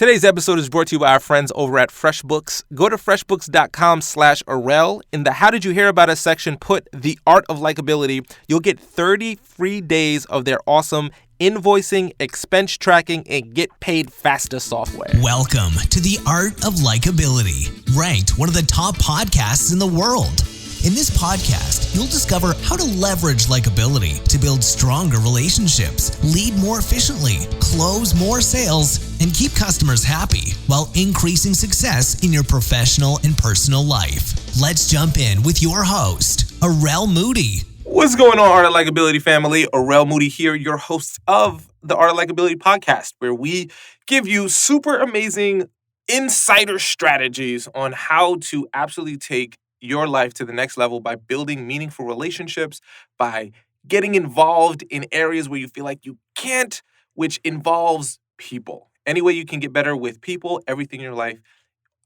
Today's episode is brought to you by our friends over at FreshBooks. Go to freshbooks.com/Arel. In the How Did You Hear About Us section, put The Art of Likeability. You'll get 30 free days of their awesome invoicing, expense tracking, and get paid faster software. Welcome to The Art of Likeability, ranked one of the top podcasts in the world. In this podcast, you'll discover how to leverage likability to build stronger relationships, lead more efficiently, close more sales, and keep customers happy while increasing success in your professional and personal life. Let's jump in with your host, A.W.E. Moody. What's going on, Art of Likeability family? A.W.E. Moody here, your host of the Art of Likeability podcast, where we give you super amazing insider strategies on how to absolutely take your life to the next level by building meaningful relationships, by getting involved in areas where you feel like you can't, which involves people. Any way you can get better with people, everything in your life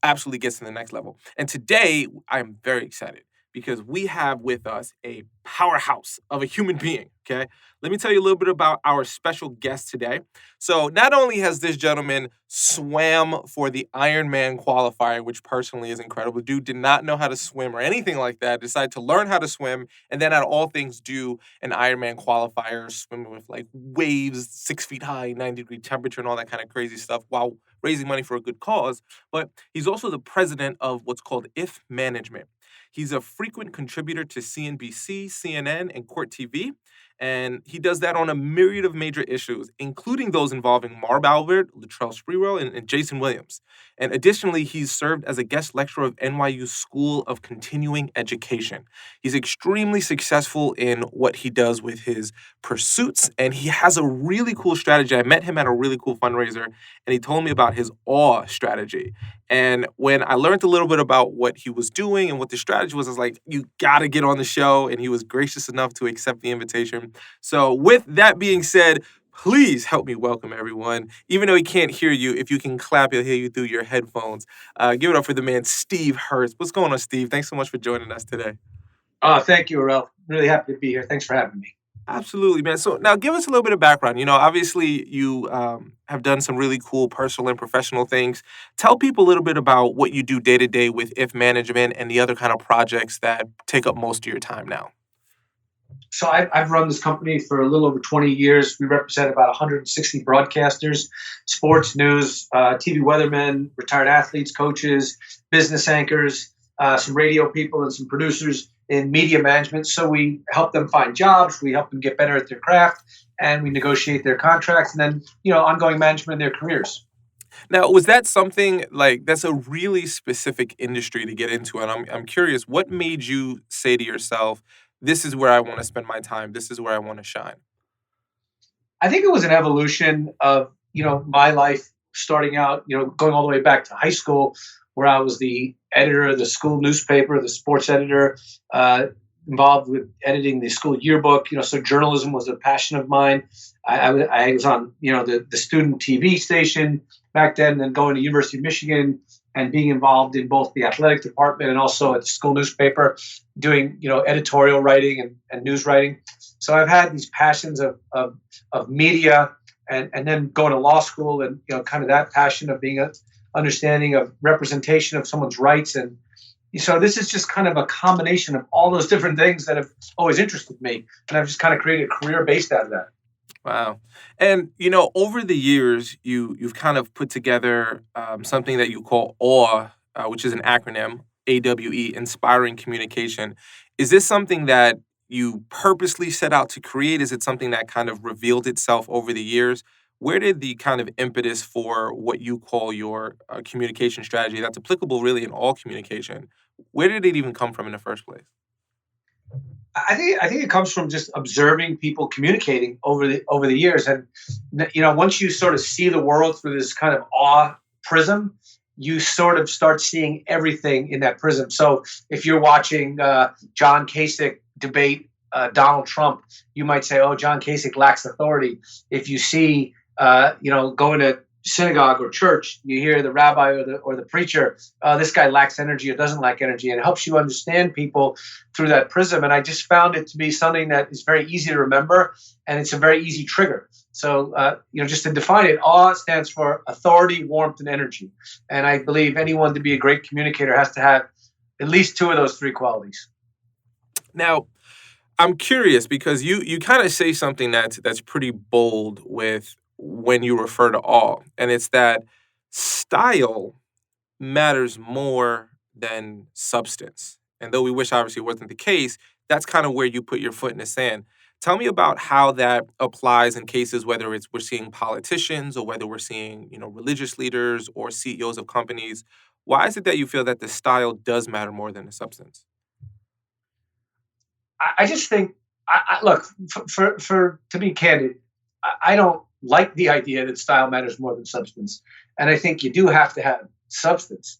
absolutely gets to the next level. And today, I'm very excited because we have with us a powerhouse of a human being, okay? Let me tell you a little bit about our special guest today. So not only has this gentleman swam for the Ironman qualifier, which personally is incredible. Dude did not know how to swim or anything like that, decided to learn how to swim, and then out of all things do an Ironman qualifier, swimming with like waves, 6 feet high, 90-degree temperature, and all that kind of crazy stuff while raising money for a good cause. But he's also the president of what's called If Management. He's a frequent contributor to CNBC, CNN, and Court TV, and he does that on a myriad of major issues, including those involving Marv Albert, Latrell Sprewell, and Jason Williams. And additionally, he's served as a guest lecturer of NYU's School of Continuing Education. He's extremely successful in what he does with his pursuits, and he has a really cool strategy. I met him at a really cool fundraiser, and he told me about his AWE strategy. And when I learned a little bit about what he was doing and what the strategy was, I was like, you got to get on the show. And he was gracious enough to accept the invitation. So with that being said, please help me welcome everyone. Even though he can't hear you, if you can clap, he'll hear you through your headphones. Give it up for the man, Steve Herz. What's going on, Steve? Thanks so much for joining us today. Thank you, A.W.E. Really happy to be here. Thanks for having me. Absolutely, man. So now give us a little bit of background. You know, obviously you have done some really cool personal and professional things. Tell people a little bit about what you do day to day with If Management and the other kind of projects that take up most of your time now. So I've run this company for a little over 20 years. We represent about 160 broadcasters, sports, news, TV weathermen, retired athletes, coaches, business anchors, some radio people, and some producers in media management. So we help them find jobs, we help them get better at their craft, and we negotiate their contracts, and then, ongoing management in their careers. Now, was that something like that's a really specific industry to get into? And I'm curious, what made you say to yourself, this is where I want to spend my time, this is where I want to shine? I think it was an evolution of, my life starting out, going all the way back to high school, where I was the editor of the school newspaper, the sports editor, involved with editing the school yearbook. So journalism was a passion of mine. I was on, the student TV station back then, and going to University of Michigan and being involved in both the athletic department and also at the school newspaper, doing, editorial writing and news writing. So I've had these passions of media, and then going to law school, and, kind of that passion of being understanding of representation of someone's rights. And so this is just kind of a combination of all those different things that have always interested me. And I've just kind of created a career based out of that. Wow. And, over the years, you've kind of put together something that you call AWE, which is an acronym, A.W.E, Inspiring Communication. Is this something that you purposely set out to create? Is it something that kind of revealed itself over the years? Where did the kind of impetus for what you call your communication strategy that's applicable really in all communication, where did it even come from in the first place? I think it comes from just observing people communicating over the years. And, once you sort of see the world through this kind of awe prism, you sort of start seeing everything in that prism. So if you're watching John Kasich debate Donald Trump, you might say, oh, John Kasich lacks authority. If you see, going to synagogue or church, you hear the rabbi or the preacher, this guy lacks energy or doesn't lack energy, and it helps you understand people through that prism. And I just found it to be something that is very easy to remember, and it's a very easy trigger. So, just to define it, awe stands for authority, warmth, and energy. And I believe anyone to be a great communicator has to have at least two of those three qualities. Now, I'm curious because you kind of say something that's pretty bold with when you refer to awe, and it's that style matters more than substance. And though we wish obviously it wasn't the case, that's kind of where you put your foot in the sand. Tell me about how that applies in cases whether it's we're seeing politicians or whether we're seeing, religious leaders or CEOs of companies. Why is it that you feel that the style does matter more than the substance? I just think, look, for to be candid, I don't like the idea that style matters more than substance. And I think you do have to have substance.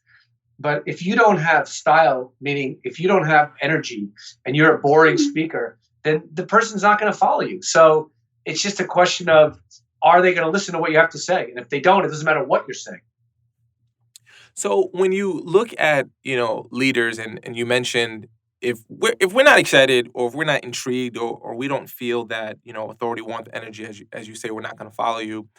But if you don't have style, meaning if you don't have energy and you're a boring speaker, then the person's not going to follow you. So it's just a question of, are they going to listen to what you have to say? And if they don't, it doesn't matter what you're saying. So when you look at, leaders and you mentioned if we're not excited or if we're not intrigued or we don't feel that, authority, warmth, energy, as you say, we're not going to follow you.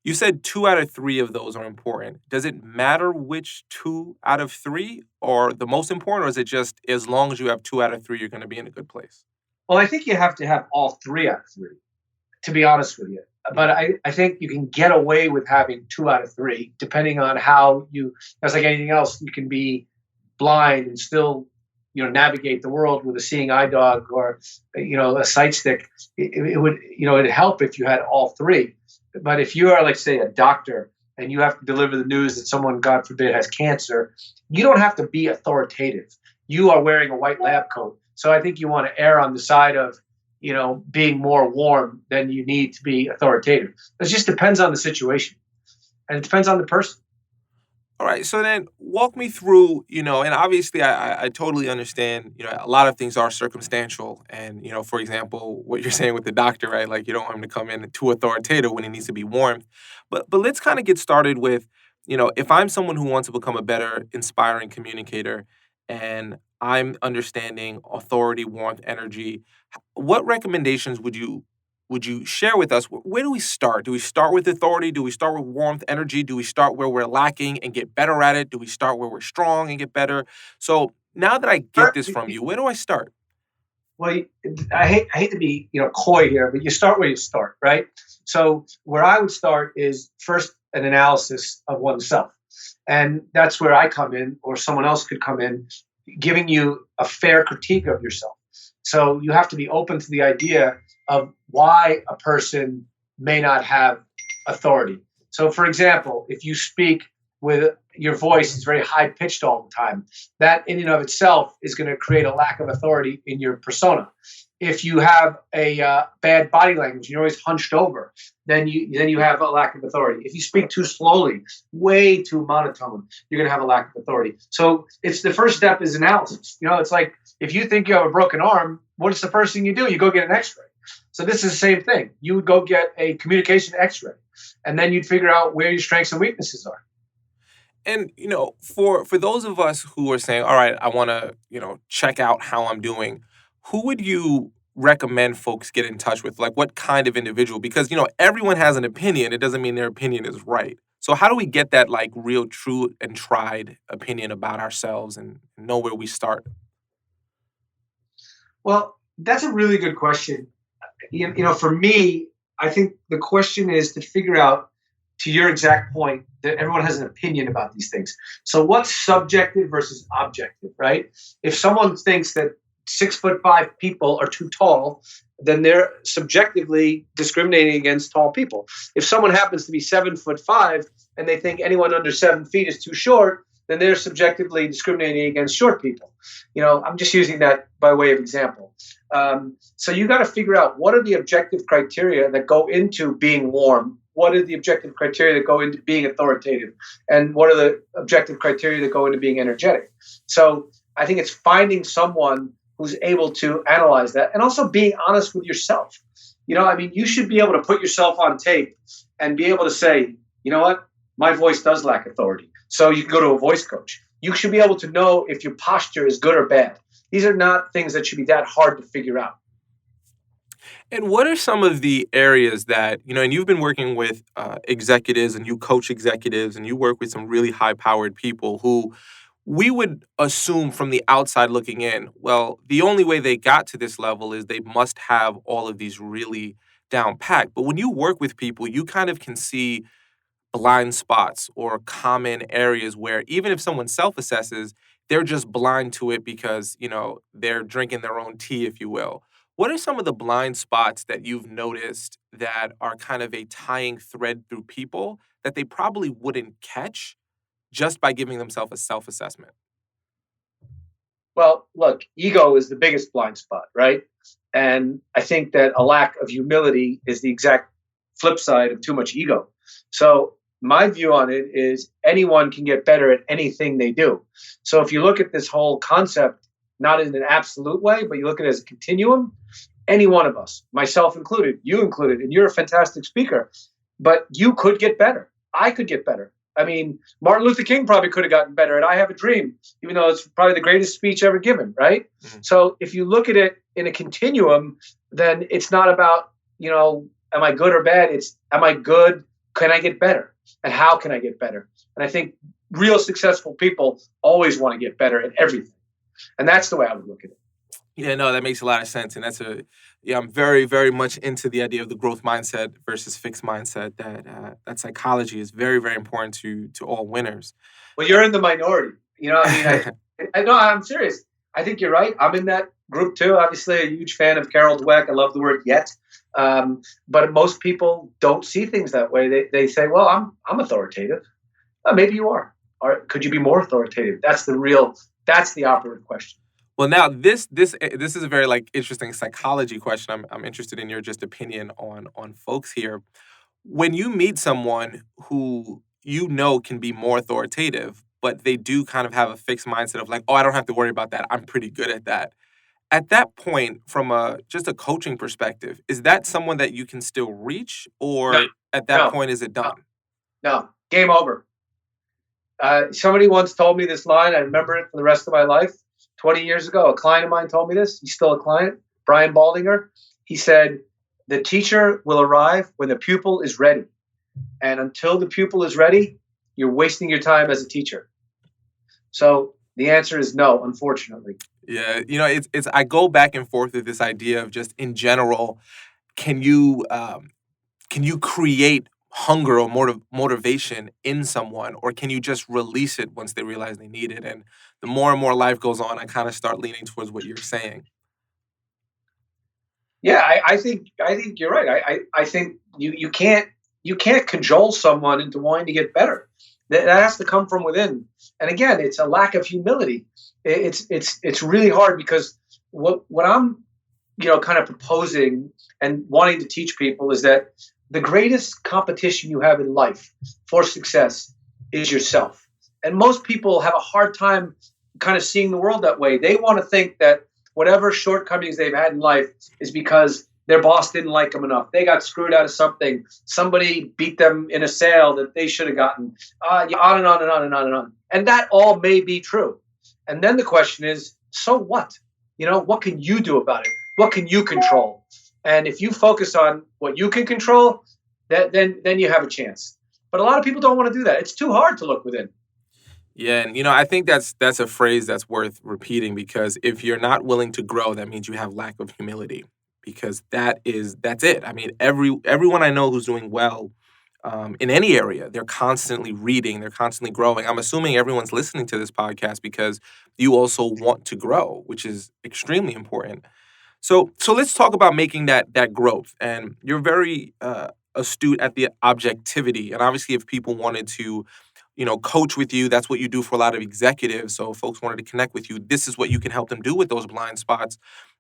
You said 2 out of 3 of those are important. Does it matter which 2 out of 3 are the most important, or is it just as long as you have 2 out of 3, you're going to be in a good place? Well, I think you have to have all 3 out of 3, to be honest with you. But I think you can get away with having 2 out of 3, depending on how it's like anything else. You can be blind and still, navigate the world with a seeing eye dog or, a sight stick. It would, it'd help if you had all 3. But if you are, like, say, a doctor and you have to deliver the news that someone, God forbid, has cancer, you don't have to be authoritative. You are wearing a white lab coat. So I think you want to err on the side of, being more warm than you need to be authoritative. It just depends on the situation and it depends on the person. All right. So then walk me through, and obviously I totally understand, a lot of things are circumstantial. And, for example, what you're saying with the doctor, right? Like you don't want him to come in too authoritative when he needs to be warm. But let's kind of get started with, if I'm someone who wants to become a better, inspiring communicator and I'm understanding authority, warmth, energy, what recommendations would you share with us? Where do we start? Do we start with authority? Do we start with warmth, energy? Do we start where we're lacking and get better at it? Do we start where we're strong and get better? So now that I get this from you, where do I start? Well, I hate to be coy here, but you start where you start, right? So where I would start is first an analysis of oneself, and that's where I come in, or someone else could come in, giving you a fair critique of yourself. So you have to be open to the idea of why a person may not have authority. So, for example, if you speak with your voice is very high pitched all the time, that in and of itself is going to create a lack of authority in your persona. If you have a bad body language, you're always hunched over, then you have a lack of authority. If you speak too slowly, way too monotone, you're going to have a lack of authority. So it's the first step is analysis. It's like if you think you have a broken arm, what's the first thing you do? You go get an X-ray. So this is the same thing. You would go get a communication X-ray, and then you'd figure out where your strengths and weaknesses are. And, for those of us who are saying, all right, I want to, check out how I'm doing, who would you recommend folks get in touch with? Like what kind of individual? Because, everyone has an opinion. It doesn't mean their opinion is right. So how do we get that like real, true and tried opinion about ourselves and know where we start? Well, that's a really good question. For me, I think the question is to figure out, to your exact point, that everyone has an opinion about these things. So what's subjective versus objective, right? If someone thinks that 6'5" people are too tall, then they're subjectively discriminating against tall people. If someone happens to be 7'5" and they think anyone under 7 feet is too short, then they're subjectively discriminating against short people. I'm just using that by way of example. So you got to figure out what are the objective criteria that go into being warm. What are the objective criteria that go into being authoritative? And what are the objective criteria that go into being energetic? So I think it's finding someone who's able to analyze that and also being honest with yourself. You should be able to put yourself on tape and be able to say, you know what, my voice does lack authority. So you can go to a voice coach. You should be able to know if your posture is good or bad. These are not things that should be that hard to figure out. And what are some of the areas that, and you've been working with executives and you coach executives and you work with some really high powered people who we would assume from the outside looking in, well, the only way they got to this level is they must have all of these really down packed. But when you work with people, you kind of can see blind spots or common areas where even if someone self assesses, they're just blind to it because, they're drinking their own tea, if you will. What are some of the blind spots that you've noticed that are kind of a tying thread through people that they probably wouldn't catch just by giving themselves a self assessment? Well, look, ego is the biggest blind spot, right? And I think that a lack of humility is the exact flip side of too much ego. So my view on it is anyone can get better at anything they do. So if you look at this whole concept, not in an absolute way, but you look at it as a continuum, any one of us, myself included, you included, and you're a fantastic speaker, but you could get better. I could get better. I mean, Martin Luther King probably could have gotten better at I Have a Dream, even though it's probably the greatest speech ever given, right? Mm-hmm. So if you look at it in a continuum, then it's not about, am I good or bad? It's, am I good? Can I get better? And how can I get better? And I think real successful people always want to get better at everything. And that's the way I would look at it. Yeah, no, that makes a lot of sense. And I'm very, very much into the idea of the growth mindset versus fixed mindset, that psychology is very, very important to all winners. Well, you're in the minority. I know, I'm serious. I think you're right. I'm in that group too. Obviously, a huge fan of Carol Dweck. I love the word yet. But most people don't see things that way. They say, well, I'm authoritative. Maybe you are. Or could you be more authoritative? That's the operative question. Well, now this is a very interesting psychology question. I'm interested in your just opinion on folks here. When you meet someone who can be more authoritative, but they do kind of have a fixed mindset of I don't have to worry about that. I'm pretty good at that. At that point, from just a coaching perspective, is that someone that you can still reach, or at that point is it done? No, game over. Somebody once told me this line. I remember it for the rest of my life. 20 years ago, a client of mine told me this. He's still a client, Brian Baldinger. He said, the teacher will arrive when the pupil is ready. And until the pupil is ready, you're wasting your time as a teacher. So the answer is no, unfortunately. Yeah, it's I go back and forth with this idea of just in general, can you create hunger or motivation in someone, or can you just release it once they realize they need it? And the more and more life goes on, I kind of start leaning towards what you're saying. Yeah, I think you're right. I think you can't cajole someone into wanting to get better. That has to come from within. And again, it's a lack of humility. It's really hard because what I'm kind of proposing and wanting to teach people is that the greatest competition you have in life for success is yourself. And most people have a hard time kind of seeing the world that way. They want to think that whatever shortcomings they've had in life is because their boss didn't like them enough. They got screwed out of something. Somebody beat them in a sale that they should have gotten. On and on and on and on and on. And that all may be true. And then the question is, so what? What can you do about it? What can you control? And if you focus on what you can control, then you have a chance. But a lot of people don't want to do that. It's too hard to look within. Yeah, and I think that's a phrase that's worth repeating, because if you're not willing to grow, that means you have lack of humility, because that's it. I mean, everyone I know who's doing well in any area, they're constantly reading, they're constantly growing. I'm assuming everyone's listening to this podcast because you also want to grow, which is extremely important. So let's talk about making that growth. And you're very astute at the objectivity. And obviously, if people wanted to, coach with you, that's what you do for a lot of executives. So if folks wanted to connect with you, this is what you can help them do with those blind spots.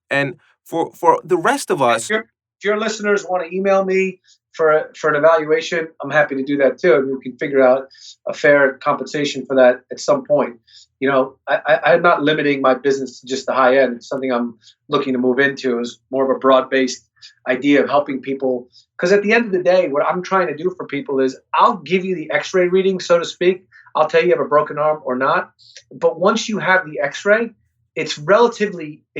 And for the rest of us, if your listeners want to email me for an evaluation, I'm happy to do that too. And we can figure out a fair compensation for that at some point. I'm not limiting my business to just the high end. It's something I'm looking to move into, is more of a broad-based idea of helping people. Because at the end of the day, what I'm trying to do for people is I'll give you the x-ray reading, so to speak. I'll tell you have a broken arm or not. But once you have the x-ray, it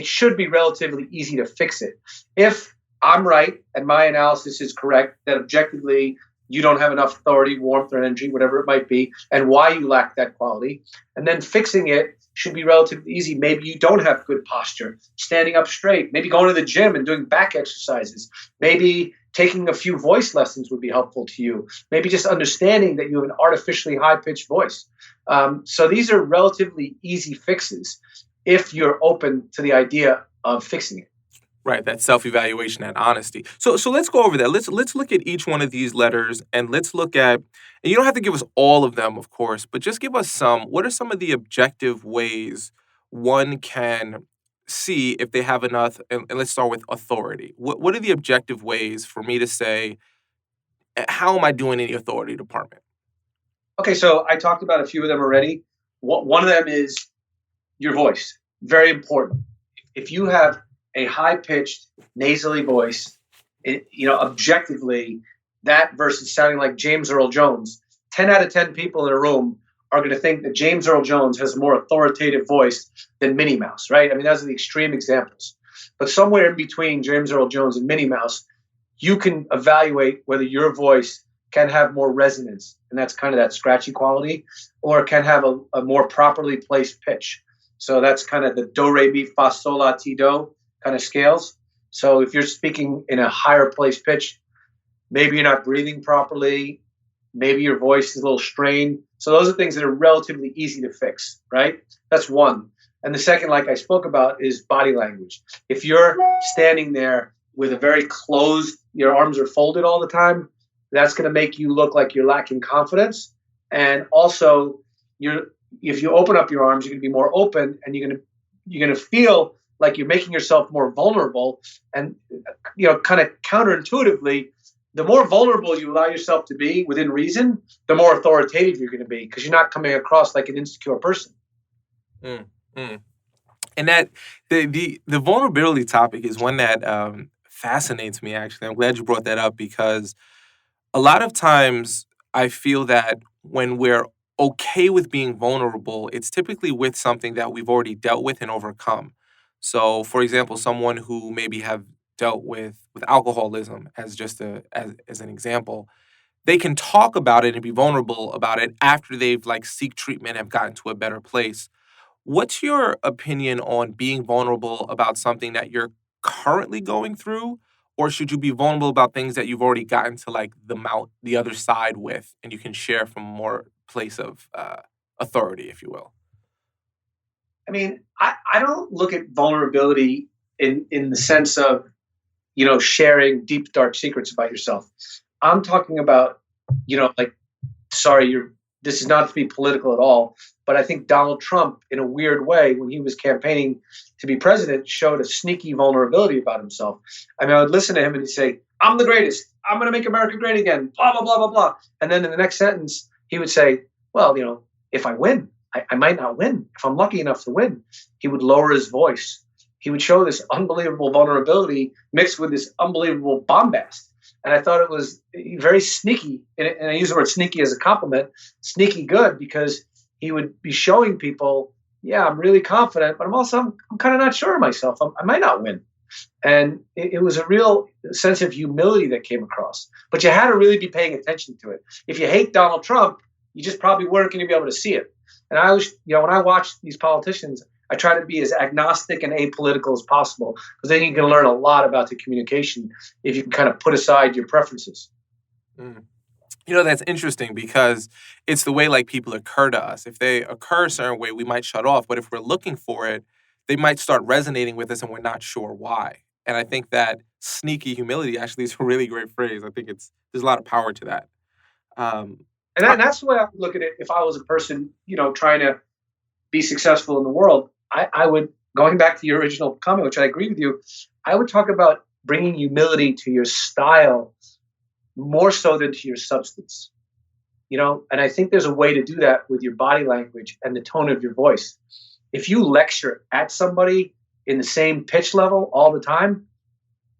should be relatively easy to fix it. If I'm right and my analysis is correct, that objectively you don't have enough authority, warmth, or energy, whatever it might be, and why you lack that quality. And then fixing it should be relatively easy. Maybe you don't have good posture, standing up straight, maybe going to the gym and doing back exercises, maybe taking a few voice lessons would be helpful to you, maybe just understanding that you have an artificially high-pitched voice. So these are relatively easy fixes if you're open to the idea of fixing it. Right, that self-evaluation, that honesty. So let's go over that. Let's look at each one of these letters and let's look at, and you don't have to give us all of them, of course, but just give us some. What are some of the objective ways one can see if they have enough, and let's start with authority. What are the objective ways for me to say, how am I doing in the authority department? Okay, so I talked about a few of them already. One of them is your voice. Very important. If you have a high-pitched, nasally voice, objectively, that versus sounding like James Earl Jones, 10 out of 10 people in a room are going to think that James Earl Jones has a more authoritative voice than Minnie Mouse, right? I mean, those are the extreme examples. But somewhere in between James Earl Jones and Minnie Mouse, you can evaluate whether your voice can have more resonance, and that's kind of that scratchy quality, or can have a more properly placed pitch. So that's kind of the do, re, mi, fa, sol, la, ti, do kind of scales. So if you're speaking in a higher placed pitch, maybe you're not breathing properly, maybe your voice is a little strained. So those are things that are relatively easy to fix, right? That's one. And the second, like I spoke about, is body language. If you're standing there with a very closed, your arms are folded all the time, that's going to make you look like you're lacking confidence. And also, if you open up your arms, you're going to be more open, and you're going to feel like you're making yourself more vulnerable. And kind of counterintuitively, the more vulnerable you allow yourself to be within reason, the more authoritative you're going to be, because you're not coming across like an insecure person. And that the vulnerability topic is one that fascinates me. Actually, I'm glad you brought that up, because a lot of times I feel that when we're okay with being vulnerable, it's typically with something that we've already dealt with and overcome. So, for example, someone who maybe have dealt with alcoholism, as just as an example, they can talk about it and be vulnerable about it after they've seek treatment and have gotten to a better place. What's your opinion on being vulnerable about something that you're currently going through, or should you be vulnerable about things that you've already gotten to the other side with, and you can share from a more place of authority, if you will? I mean, I don't look at vulnerability in the sense of, sharing deep, dark secrets about yourself. I'm talking about, this is not to be political at all, but I think Donald Trump, in a weird way, when he was campaigning to be president, showed a sneaky vulnerability about himself. I mean, I would listen to him and he'd say, "I'm the greatest. I'm going to make America great again, blah, blah, blah, blah, blah." And then in the next sentence, he would say, "Well, if I win, I might not win. If I'm lucky enough to win." He would lower his voice. He would show this unbelievable vulnerability mixed with this unbelievable bombast. And I thought it was very sneaky. And I use the word sneaky as a compliment, sneaky good, because he would be showing people, yeah, I'm really confident, but I'm kind of not sure of myself. I might not win. And it was a real sense of humility that came across. But you had to really be paying attention to it. If you hate Donald Trump, you just probably weren't going to be able to see it. And I always, when I watch these politicians, I try to be as agnostic and apolitical as possible, because then you can learn a lot about the communication if you can kind of put aside your preferences. That's interesting, because it's the way people occur to us. If they occur a certain way, we might shut off. But if we're looking for it, they might start resonating with us and we're not sure why. And I think that sneaky humility actually is a really great phrase. I think there's a lot of power to that. And that's the way I would look at it if I was a person, trying to be successful in the world. I would, going back to your original comment, which I agree with you, I would talk about bringing humility to your style more so than to your substance. And I think there's a way to do that with your body language and the tone of your voice. If you lecture at somebody in the same pitch level all the time,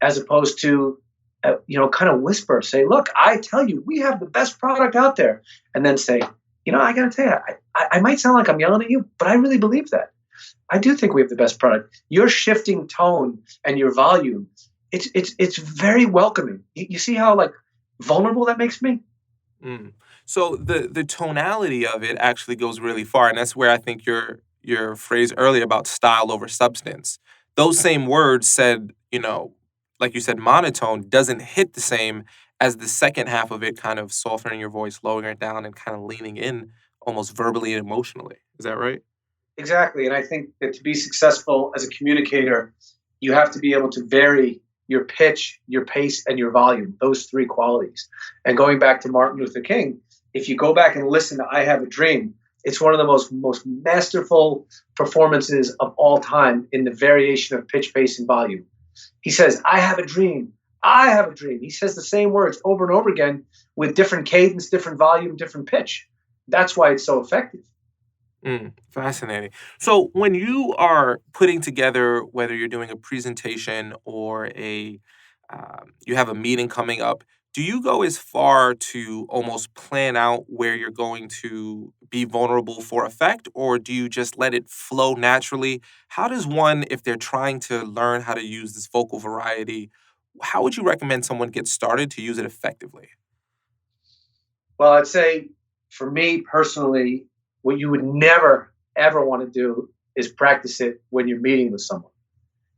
as opposed to, kind of whisper, say, "Look, I tell you, we have the best product out there." And then say, "I got to tell you, I might sound like I'm yelling at you, but I really believe that. I do think we have the best product." Your shifting tone and your volume it's very welcoming. You see how like vulnerable that makes me? Mm. So the tonality of it actually goes really far, and that's where I think your phrase earlier about style over substance. Those same words said, like you said, monotone doesn't hit the same as the second half of it, kind of softening your voice, lowering it down, and kind of leaning in almost verbally and emotionally. Is that right? Exactly. And I think that to be successful as a communicator, you have to be able to vary your pitch, your pace, and your volume, those three qualities. And going back to Martin Luther King, if you go back and listen to I Have a Dream, it's one of the most masterful performances of all time in the variation of pitch, pace, and volume. He says, I have a dream. I have a dream. He says the same words over and over again with different cadence, different volume, different pitch. That's why it's so effective. Fascinating. So when you are putting together, whether you're doing a presentation or you have a meeting coming up, do you go as far to almost plan out where you're going to be vulnerable for effect, or do you just let it flow naturally? How does one, if they're trying to learn how to use this vocal variety, how would you recommend someone get started to use it effectively? Well, I'd say for me personally, what you would never, ever want to do is practice it when you're meeting with someone.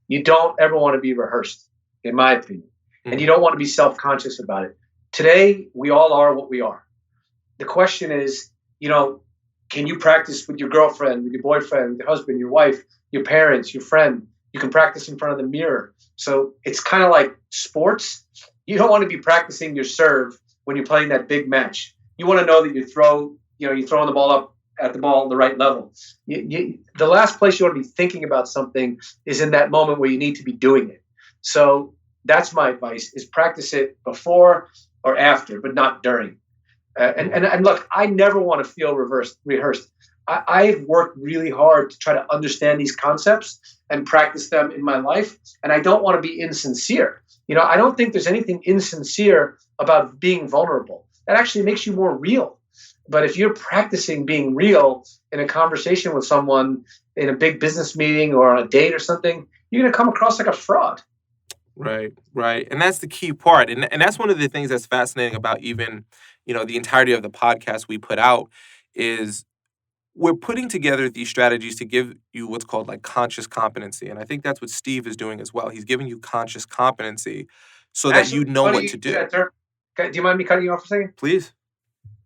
You don't ever want to be rehearsed, in my opinion. And you don't want to be self-conscious about it. Today, we all are what we are. The question is, can you practice with your girlfriend, with your boyfriend, your husband, your wife, your parents, your friend? You can practice in front of the mirror. So it's kind of like sports. You don't want to be practicing your serve when you're playing that big match. You want to know that you're throwing the ball up at the right level. The last place you want to be thinking about something is in that moment where you need to be doing it. So that's my advice: is practice it before or after, but not during. And look, I never want to feel rehearsed. I've worked really hard to try to understand these concepts and practice them in my life, and I don't want to be insincere. I don't think there's anything insincere about being vulnerable. That actually makes you more real. But if you're practicing being real in a conversation with someone in a big business meeting or on a date or something, you're going to come across like a fraud. Right, right. And that's the key part. And that's one of the things that's fascinating about even, the entirety of the podcast we put out is we're putting together these strategies to give you what's called like conscious competency. And I think that's what Steve is doing as well. He's giving you conscious competency so that Actually, you know funny what you to use do. that term. Okay, do you mind me cutting you off for a second? Please.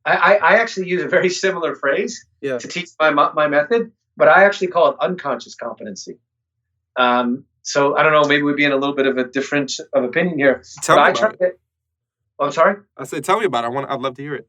I actually use a very similar phrase Yeah. to teach my method, but I actually call it unconscious competency. So I don't know, maybe we'd be in a little bit of a difference of opinion here. Tell But me I about try it. to. Oh, I'm sorry. I said, tell me about it. I'd love to hear it.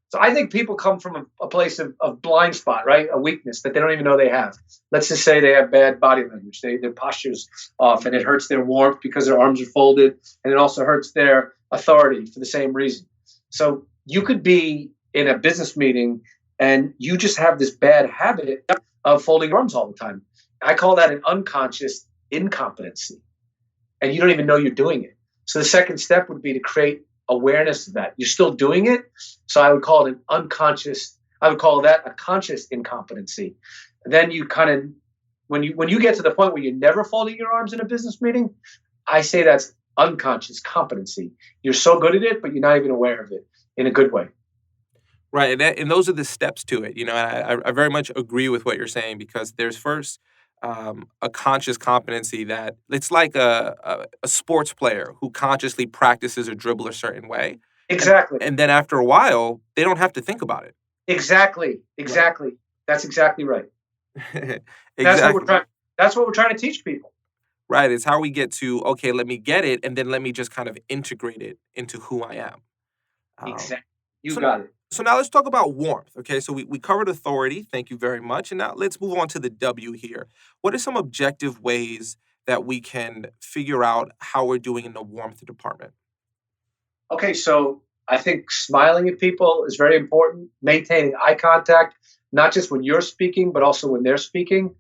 So I think people come from a place of blind spot, right? A weakness that they don't even know they have. Let's just say they have bad body language. Their posture's off, and it hurts their warmth because their arms are folded, and it also hurts their authority for the same reason. So you could be in a business meeting and you just have this bad habit of folding your arms all the time. I call that an unconscious incompetency, and you don't even know you're doing it. So the second step would be to create awareness of that. You're still doing it. So I would call it I would call that a conscious incompetency. And then you kind of, when you get to the point where you're never folding your arms in a business meeting, I say that's unconscious competency. You're so good at it, but you're not even aware of it in a good way. Right. And those are the steps to it. And I very much agree with what you're saying because there's first a conscious competency that it's like a sports player who consciously practices a dribble a certain way. Exactly. And then after a while, they don't have to think about it. Exactly. That's exactly right. Exactly. That's what we're trying to teach people. Right. It's how we get to, okay, let me get it, and then let me just kind of integrate it into who I am. Exactly. You so, got it. So now let's talk about warmth. Okay, so we covered authority. Thank you very much. And now let's move on to the W here. What are some objective ways that we can figure out how we're doing in the warmth department? Okay, so I think smiling at people is very important. Maintaining eye contact, not just when you're speaking, but also when they're speaking.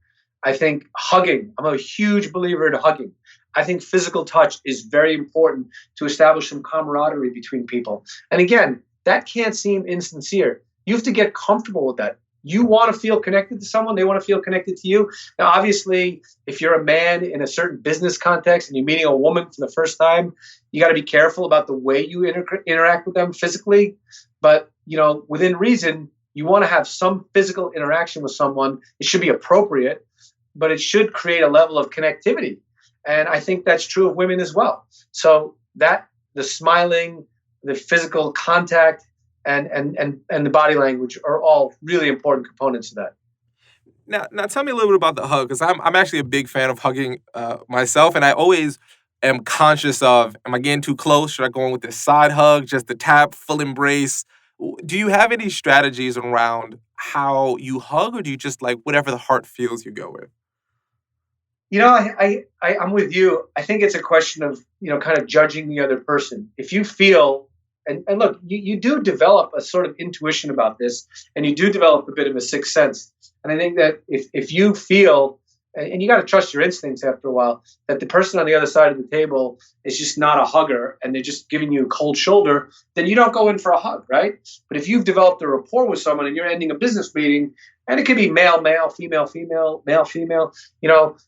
I think hugging. I'm a huge believer in hugging. I think physical touch is very important to establish some camaraderie between people. And again, that can't seem insincere. You have to get comfortable with that. You want to feel connected to someone, they want to feel connected to you. Now, obviously, if you're a man in a certain business context and you're meeting a woman for the first time, you got to be careful about the way you interact with them physically. But, within reason, you want to have some physical interaction with someone. It should be appropriate, but it should create a level of connectivity. And I think that's true of women as well. So that the smiling, the physical contact, and the body language are all really important components of that. Now tell me a little bit about the hug, because I'm actually a big fan of hugging myself, and I always am conscious of, am I getting too close? Should I go in with this side hug, just the tap, full embrace? Do you have any strategies around how you hug, or do you just like whatever the heart feels you go with? I'm with you. I think it's a question of, kind of judging the other person. If you feel, and look, you do develop a sort of intuition about this, and you do develop a bit of a sixth sense. And I think that if you feel, and you got to trust your instincts after a while, that the person on the other side of the table is just not a hugger and they're just giving you a cold shoulder, then you don't go in for a hug, right? But if you've developed a rapport with someone and you're ending a business meeting, and it could be male, male, female, female, male, female,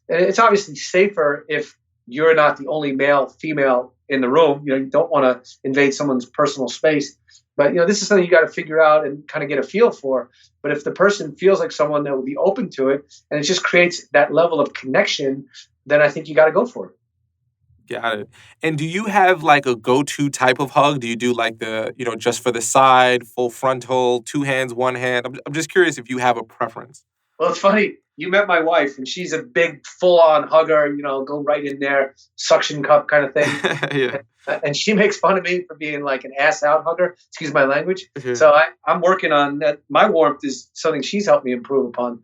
it's obviously safer if you're not the only male, female in the room. You don't want to invade someone's personal space. But this is something you got to figure out and kind of get a feel for. But if the person feels like someone that will be open to it, and it just creates that level of connection, then I think you got to go for it. Got it. And do you have like a go-to type of hug? Do you do like the, just for the side, full frontal, two hands, one hand? I'm just curious if you have a preference. Well, it's funny. You met my wife, and she's a big, full-on hugger. Go right in there, suction cup kind of thing. Yeah. And she makes fun of me for being like an ass-out hugger. Excuse my language. Mhm. So I'm working on that. My warmth is something she's helped me improve upon.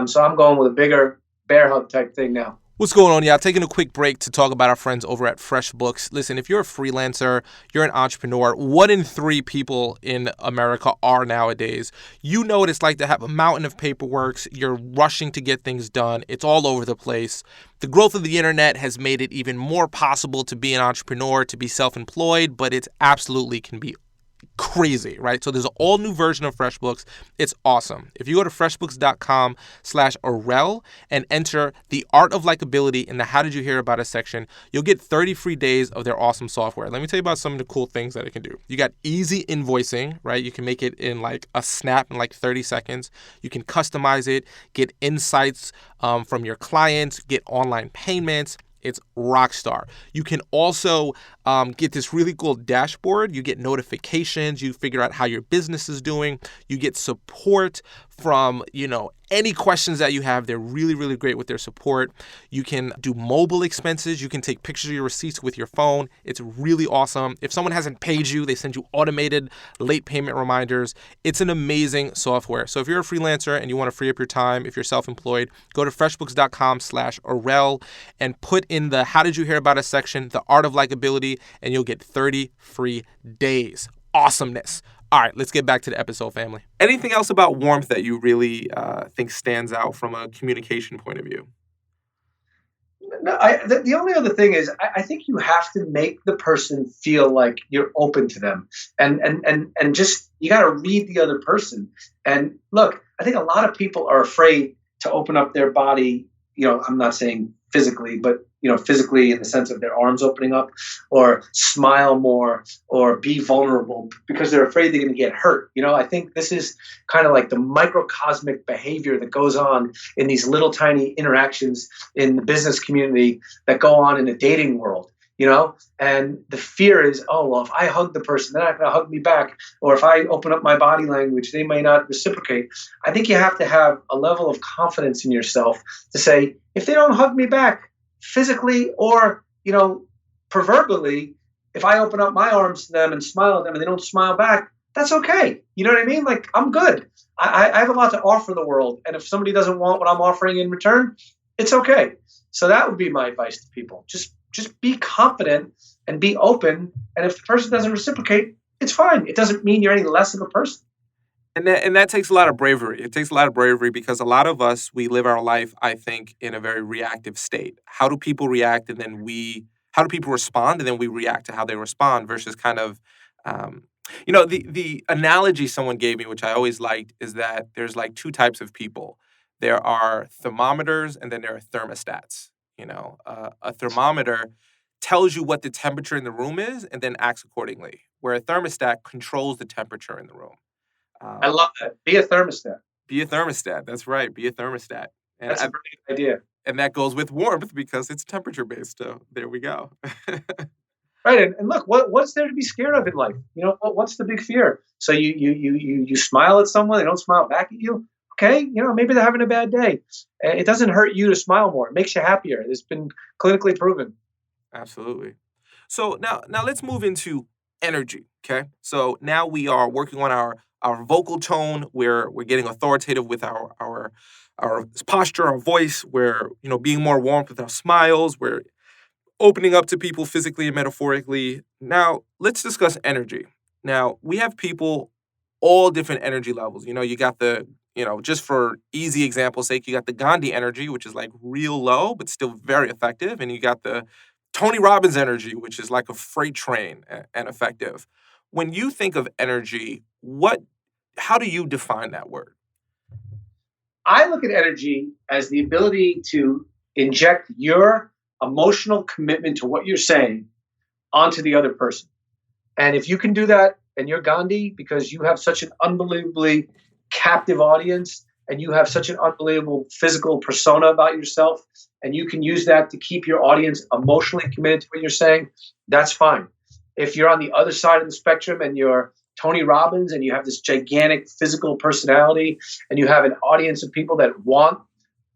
So I'm going with a bigger bear hug type thing now. What's going on, y'all? Taking a quick break to talk about our friends over at FreshBooks. Listen, if you're a freelancer, you're an entrepreneur, 1 in 3 people in America are nowadays. You know what it's like to have a mountain of paperwork. You're rushing to get things done. It's all over the place. The growth of the internet has made it even more possible to be an entrepreneur, to be self-employed, but it absolutely can be crazy, right? So there's an all new version of FreshBooks. It's awesome. If you go to freshbooks.com/Arel and enter the Art of Likeability in the How Did You Hear About Us section, you'll get 30 free days of their awesome software. Let me tell you about some of the cool things that it can do. You got easy invoicing, right? You can make it in like a snap in like 30 seconds. You can customize it, get insights from your clients, get online payments. It's rockstar. You can also get this really cool dashboard. You get notifications. You figure out how your business is doing. You get support from, any questions that you have. They're really, really great with their support. You can do mobile expenses. You can take pictures of your receipts with your phone. It's really awesome. If someone hasn't paid you, they send you automated late payment reminders. It's an amazing software. So if you're a freelancer and you want to free up your time, if you're self-employed, go to freshbooks.com/Arel and put in the How Did You Hear About Us section, the Art of Likeability, and you'll get 30 free days. Awesomeness. All right, let's get back to the episode, family. Anything else about warmth that you really think stands out from a communication point of view? No, the only other thing is I think you have to make the person feel like you're open to them, and just you got to read the other person. And look, I think a lot of people are afraid to open up their body. I'm not saying physically, but physically in the sense of their arms opening up, or smile more, or be vulnerable because they're afraid they're going to get hurt. I think this is kind of like the microcosmic behavior that goes on in these little tiny interactions in the business community that go on in the dating world. And the fear is, oh, well, if I hug the person, they're not going to hug me back. Or if I open up my body language, they may not reciprocate. I think you have to have a level of confidence in yourself to say, if they don't hug me back physically or, proverbially, if I open up my arms to them and smile at them and they don't smile back, that's okay. You know what I mean? Like, I'm good. I have a lot to offer the world. And if somebody doesn't want what I'm offering in return, it's okay. So that would be my advice to people. Just be confident and be open. And if the person doesn't reciprocate, it's fine. It doesn't mean you're any less of a person. And that takes a lot of bravery. It takes a lot of bravery because a lot of us, we live our life, I think, in a very reactive state. How do people react how do people respond and then we react to how they respond versus kind of The analogy someone gave me, which I always liked, is that there's like two types of people. There are thermometers, and then there are thermostats. A thermometer tells you what the temperature in the room is, and then acts accordingly. Where a thermostat controls the temperature in the room. I Um, love that. Be a thermostat. be a thermostat. That's right. Be a thermostat, and That's a brilliant idea. and that goes with warmth because it's temperature based. So there we go. Right. And look, what's there to be scared of in life? What's the big fear? So you smile at someone, they don't smile back at you. Okay, maybe they're having a bad day. It doesn't hurt you to smile more. It makes you happier. It's been clinically proven. Absolutely. So now let's move into energy. Okay. So now we are working on our vocal tone. We're getting authoritative with our posture, our voice. We're being more warm with our smiles. We're opening up to people physically and metaphorically. Now let's discuss energy. Now we have people all different energy levels. You got just for easy example's sake, you got the Gandhi energy, which is like real low, but still very effective. And you got the Tony Robbins energy, which is like a freight train and effective. When you think of energy, how do you define that word? I look at energy as the ability to inject your emotional commitment to what you're saying onto the other person. And if you can do that and you're Gandhi because you have such an unbelievably captive audience and you have such an unbelievable physical persona about yourself, and you can use that to keep your audience emotionally committed to what you're saying, that's fine. If you're on the other side of the spectrum and you're Tony Robbins and you have this gigantic physical personality and you have an audience of people that want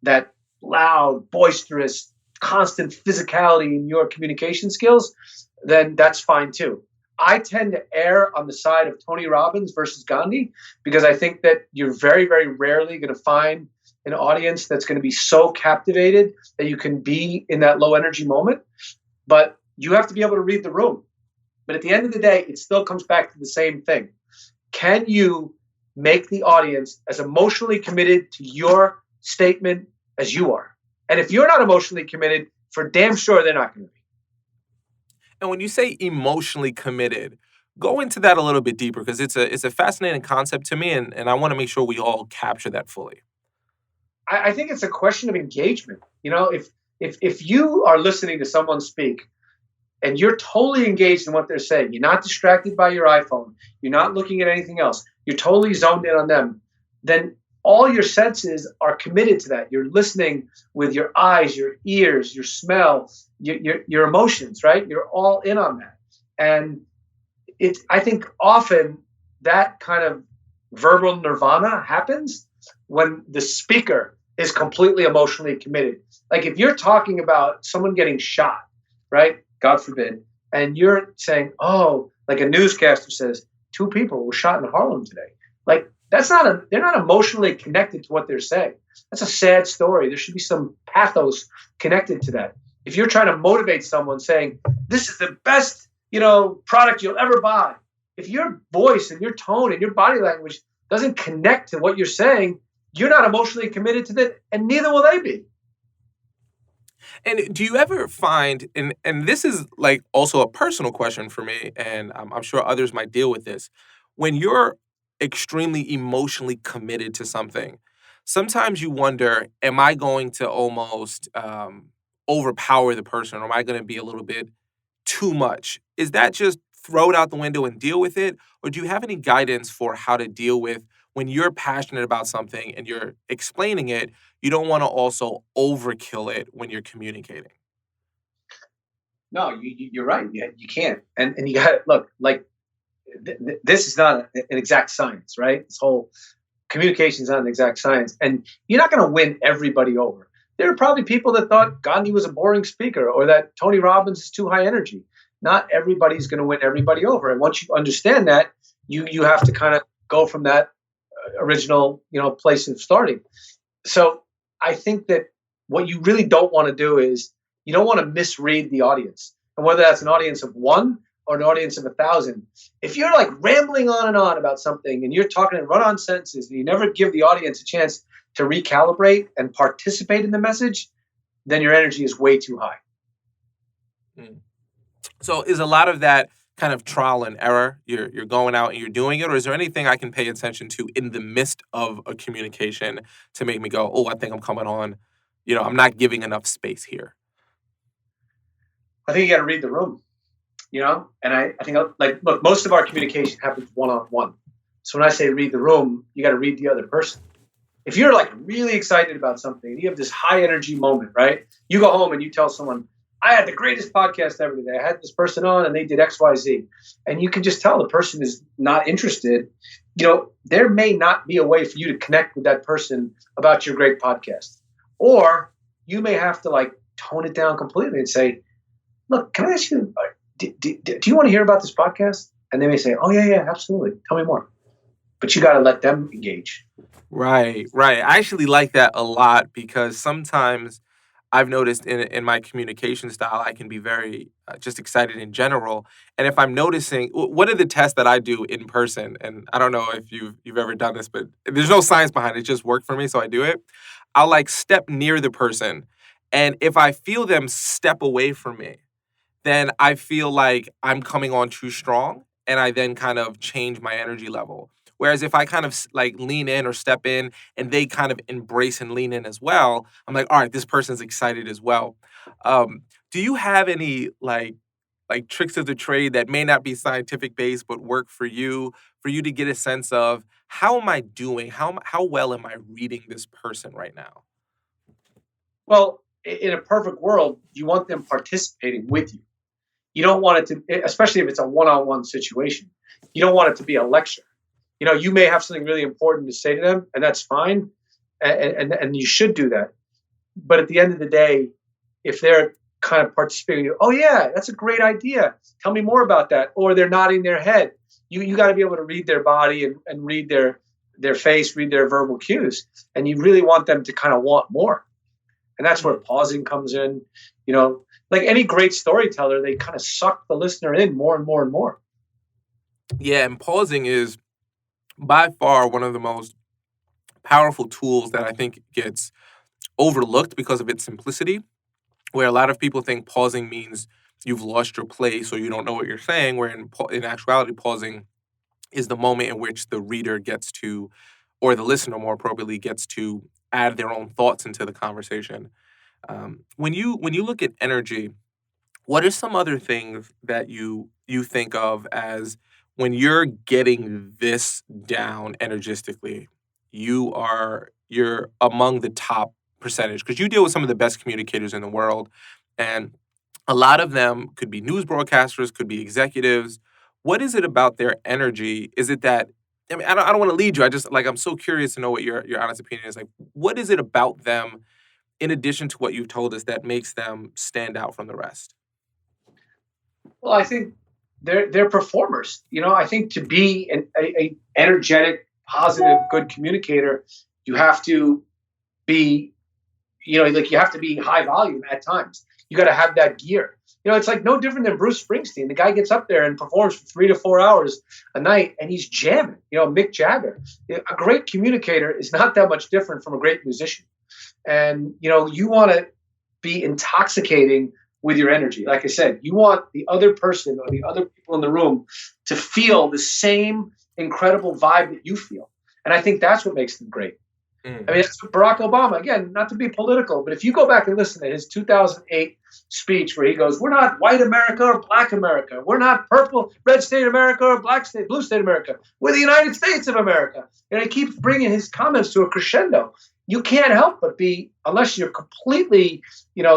that loud, boisterous, constant physicality in your communication skills, then that's fine too. I tend to err on the side of Tony Robbins versus Gandhi because I think that you're very, very rarely going to find an audience that's going to be so captivated that you can be in that low energy moment. But you have to be able to read the room. But at the end of the day, it still comes back to the same thing. Can you make the audience as emotionally committed to your statement as you are? And if you're not emotionally committed, for damn sure they're not going to be. And when you say emotionally committed, go into that a little bit deeper because it's a fascinating concept to me, and I want to make sure we all capture that fully. I think it's a question of engagement. If you are listening to someone speak and you're totally engaged in what they're saying, you're not distracted by your iPhone, you're not looking at anything else, you're totally zoned in on them, then all your senses are committed to that. You're listening with your eyes, your ears, your smell, your emotions, right? You're all in on that. And I think often that kind of verbal nirvana happens when the speaker is completely emotionally committed. Like if you're talking about someone getting shot, right? God forbid. And you're saying, oh, like a newscaster says, 2 people were shot in Harlem today. Like they're not emotionally connected to what they're saying. That's a sad story. There should be some pathos connected to that. If you're trying to motivate someone saying, this is the best, product you'll ever buy. If your voice and your tone and your body language doesn't connect to what you're saying, you're not emotionally committed to that, and neither will they be. And do you ever find, and this is like also a personal question for me, and I'm sure others might deal with this, when you're extremely emotionally committed to something, sometimes you wonder, am I going to almost overpower the person, or am I going to be a little bit too much? Is that just throw it out the window and deal with it? Or do you have any guidance for how to deal with when you're passionate about something and you're explaining it, you don't want to also overkill it when you're communicating? No, you're right. You can't. And you got to look, like this is not an exact science, right? This whole communication is not an exact science. And you're not going to win everybody over. There are probably people that thought Gandhi was a boring speaker or that Tony Robbins is too high energy. Not everybody's going to win everybody over. And once you understand that, you have to kind of go from that original, place of starting. So I think that what you really don't want to do is you don't want to misread the audience. And whether that's an audience of 1 or an audience of 1,000, if you're like rambling on and on about something and you're talking in run-on sentences and you never give the audience a chance to recalibrate and participate in the message, then your energy is way too high. So is a lot of that kind of trial and error? You're going out and you're doing it, or is there anything I can pay attention to in the midst of a communication to make me go, oh, I think I'm coming on. I'm not giving enough space here. I think you got to read the room, and I think, like, look, most of our communication happens one-on-one. So when I say read the room, you got to read the other person. If you're like really excited about something, you have this high energy moment, right? You go home and you tell someone, I had the greatest podcast ever today. I had this person on and they did X, Y, Z. And you can just tell the person is not interested. There may not be a way for you to connect with that person about your great podcast. Or you may have to like tone it down completely and say, look, can I ask you, do you want to hear about this podcast? And they may say, oh, yeah, absolutely. Tell me more. But you got to let them engage. Right. I actually like that a lot because sometimes I've noticed in my communication style, I can be very just excited in general. And if I'm noticing, one of the tests that I do in person, and I don't know if you've ever done this, but there's no science behind it. It just worked for me, so I do it. I'll like step near the person. And if I feel them step away from me, then I feel like I'm coming on too strong. And I then kind of change my energy level. Whereas if I kind of like lean in or step in and they kind of embrace and lean in as well, I'm like, all right, this person's excited as well. Do you have any like tricks of the trade that may not be scientific based but work for you to get a sense of how am I doing? How well am I reading this person right now? Well, in a perfect world, you want them participating with you. You don't want it to, especially if it's a one-on-one situation, you don't want it to be a lecture. You may have something really important to say to them, and that's fine, and you should do that. But at the end of the day, if they're kind of participating, oh yeah, that's a great idea. Tell me more about that. Or they're nodding their head. You got to be able to read their body and read their face, read their verbal cues, and you really want them to kind of want more. And that's where pausing comes in. Like any great storyteller, they kind of suck the listener in more and more and more. Yeah, and pausing is by far one of the most powerful tools that I think gets overlooked because of its simplicity, where a lot of people think pausing means you've lost your place or you don't know what you're saying, where in actuality, pausing is the moment in which the reader gets to, or the listener more appropriately, gets to add their own thoughts into the conversation. When you look at energy, what are some other things that you think of as when you're getting this down energistically, you're among the top percentage because you deal with some of the best communicators in the world, and a lot of them could be news broadcasters, could be executives. What is it about their energy? Is it that I don't want to lead you. I just I'm so curious to know what your honest opinion is. Like, what is it about them, in addition to what you've told us, that makes them stand out from the rest? Well, I think they're performers. I think to be a energetic, positive, good communicator, you have to be, you have to be high volume at times. You got to have that gear. It's like no different than Bruce Springsteen. The guy gets up there and performs for 3 to 4 hours a night, and he's jamming. Mick Jagger. A great communicator is not that much different from a great musician. And you want to be intoxicating with your energy. Like I said, you want the other person or the other people in the room to feel the same incredible vibe that you feel. And I think that's what makes them great. I mean, it's Barack Obama, again, not to be political, but if you go back and listen to his 2008 speech where he goes, we're not white America or black America. We're not purple, red state America or blue state America. We're the United States of America. And he keeps bringing his comments to a crescendo. You can't help but be, unless you're completely,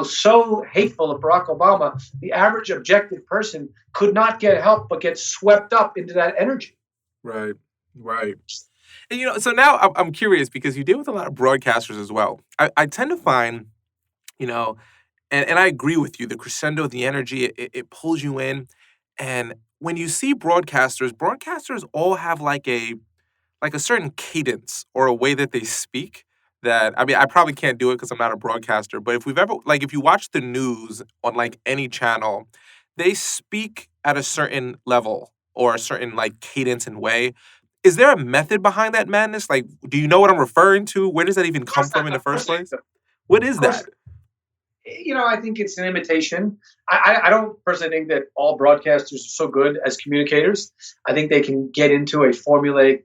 so hateful of Barack Obama, the average objective person could not help but get swept up into that energy. Right. And, so now I'm curious because you deal with a lot of broadcasters as well. I tend to find, and I agree with you, the crescendo, the energy, it pulls you in. And when you see broadcasters all have like a certain cadence or a way that they speak that, I probably can't do it because I'm not a broadcaster, but if you watch the news on like any channel, they speak at a certain level or a certain like cadence and way. Is there a method behind that madness? Like, do you know what I'm referring to? Where does that even come from in the first place? What is that? I think it's an imitation. I don't personally think that all broadcasters are so good as communicators. I think they can get into a formulaic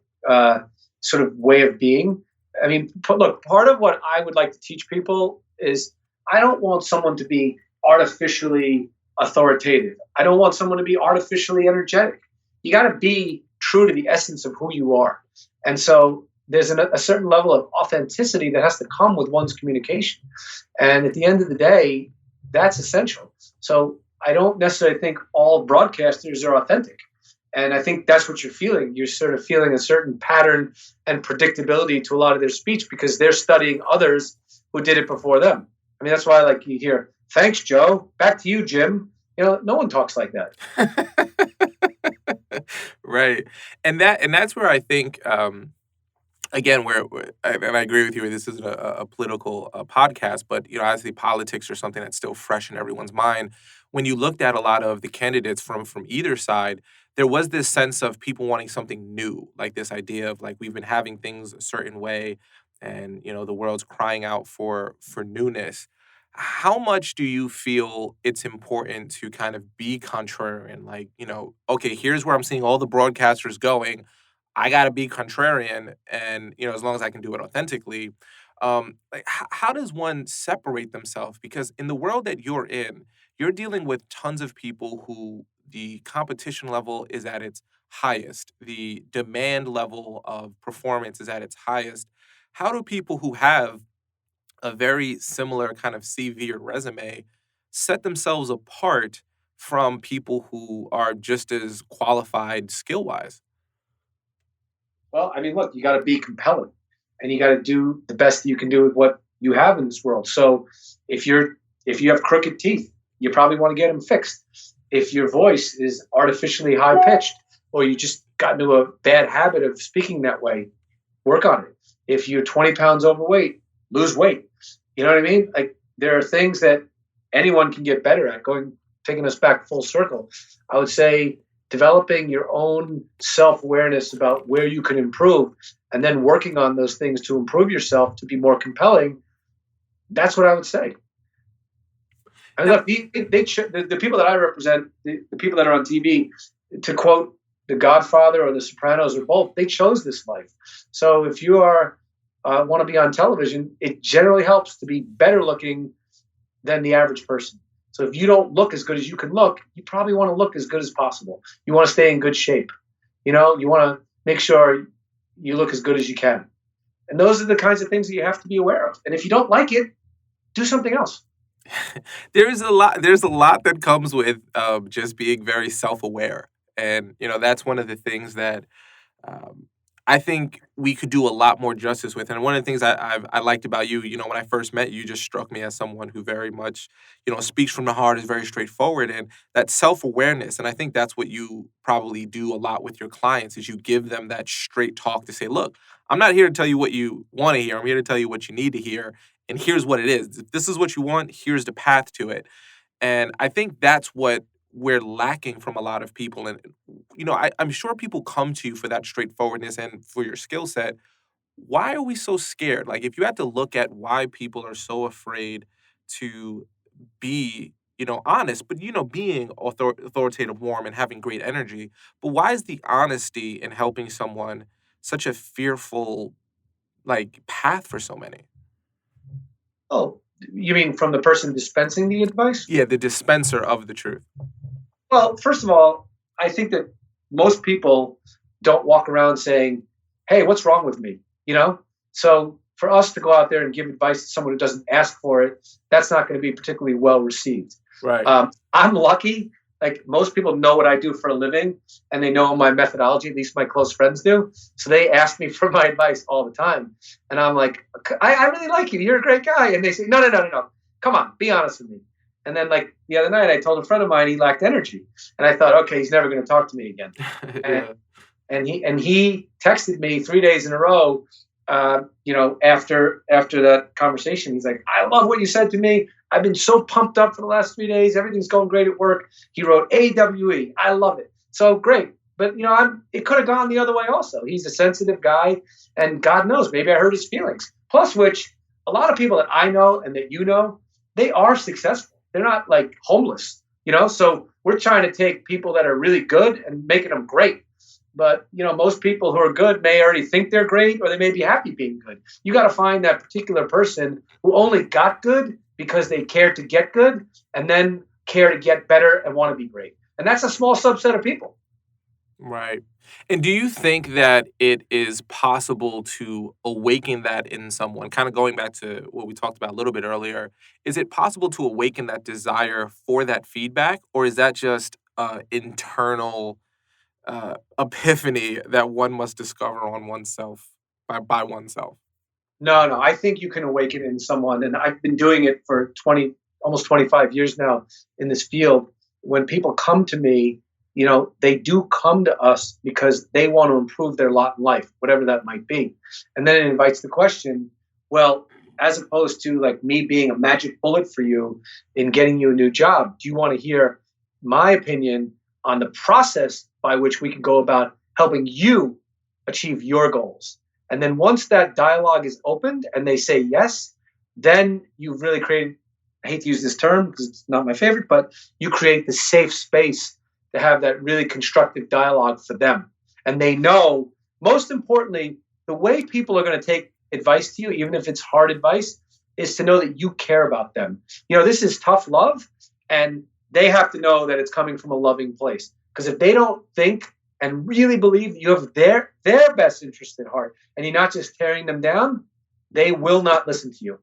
sort of way of being. I mean, look, part of what I would like to teach people is I don't want someone to be artificially authoritative. I don't want someone to be artificially energetic. You got to be true to the essence of who you are. And so there's a certain level of authenticity that has to come with one's communication. And at the end of the day, that's essential. So I don't necessarily think all broadcasters are authentic. And I think that's what you're feeling. You're sort of feeling a certain pattern and predictability to a lot of their speech because they're studying others who did it before them. I mean, that's why like you hear, thanks, Joe. Back to you, Jim. No one talks like that. Right. And that's where I think again, and I agree with you, this isn't a political podcast, but obviously politics are something that's still fresh in everyone's mind. When you looked at a lot of the candidates from either side, there was this sense of people wanting something new, like this idea of like we've been having things a certain way, and the world's crying out for newness. How much do you feel it's important to kind of be contrarian? Like, okay, here's where I'm seeing all the broadcasters going. I got to be contrarian, and as long as I can do it authentically, like how does one separate themselves? Because in the world that you're in, you're dealing with tons of people who the competition level is at its highest, the demand level of performance is at its highest. How do people who have a very similar kind of CV or resume set themselves apart from people who are just as qualified skill wise? Well, I mean, look, you got to be compelling and you got to do the best that you can do with what you have in this world. So if you have crooked teeth, you probably want to get them fixed. If your voice is artificially high pitched or you just got into a bad habit of speaking that way, work on it. If you're 20 pounds overweight, lose weight. You know what I mean? Like there are things that anyone can get better at. Taking us back full circle, I would say developing your own self-awareness about where you can improve and then working on those things to improve yourself to be more compelling. That's what I would say. I mean, look, the people that I represent, the people that are on TV, to quote The Godfather or The Sopranos or both, they chose this life. So if you want to be on television, it generally helps to be better looking than the average person. So if you don't look as good as you can look, you probably want to look as good as possible. You want to stay in good shape. You want to make sure you look as good as you can. And those are the kinds of things that you have to be aware of. And if you don't like it, do something else. There's a lot that comes with just being very self-aware. And, that's one of the things that I think we could do a lot more justice with. And one of the things I liked about you, when I first met you, just struck me as someone who very much, speaks from the heart, is very straightforward, and that self-awareness. And I think that's what you probably do a lot with your clients is you give them that straight talk to say, look, I'm not here to tell you what you want to hear. I'm here to tell you what you need to hear. And here's what it is. If this is what you want, here's the path to it. And I think that's what we're lacking from a lot of people. And, I'm sure people come to you for that straightforwardness and for your skill set. Why are we so scared? Like, if you had to look at why people are so afraid to be, honest, but, being authoritative, warm, and having great energy, but why is the honesty in helping someone such a fearful, like, path for so many? Oh, you mean from the person dispensing the advice? Yeah, the dispenser of the truth. Well, first of all, I think that most people don't walk around saying, hey, what's wrong with me? So for us to go out there and give advice to someone who doesn't ask for it, that's not going to be particularly well received. Right. I'm lucky. Like most people know what I do for a living and they know my methodology, at least my close friends do. So they ask me for my advice all the time. And I'm like, I really like you. You're a great guy. And they say, no. Come on, be honest with me. And then like the other night I told a friend of mine he lacked energy. And I thought, okay, he's never going to talk to me again. Yeah. And he texted me 3 days in a row, after that conversation. He's like, I love what you said to me. I've been so pumped up for the last 3 days. Everything's going great at work. He wrote A.W.E. I love it. So great. But, it could have gone the other way also. He's a sensitive guy. And God knows, maybe I hurt his feelings. Plus, which a lot of people that I know and that they are successful. They're not like homeless, So we're trying to take people that are really good and making them great. But most people who are good may already think they're great, or they may be happy being good. You got to find that particular person who only got good because they cared to get good, and then care to get better and want to be great. And that's a small subset of people. Right. And do you think that it is possible to awaken that in someone? Kind of going back to what we talked about a little bit earlier, is it possible to awaken that desire for that feedback, or is that just internal epiphany that one must discover on oneself by oneself? No. I think you can awaken it in someone, and I've been doing it for almost 25 years now in this field. When people come to me, they do come to us because they want to improve their lot in life, whatever that might be. And then it invites the question, well, as opposed to like me being a magic bullet for you in getting you a new job, do you want to hear my opinion on the process by which we can go about helping you achieve your goals? And then once that dialogue is opened and they say yes, then you've really created, I hate to use this term because it's not my favorite, but you create the safe space to have that really constructive dialogue for them. And they know, most importantly, the way people are going to take advice to you, even if it's hard advice, is to know that you care about them. This is tough love, and they have to know that it's coming from a loving place. Because if they don't think and really believe that you have their best interest at heart, and you're not just tearing them down, they will not listen to you.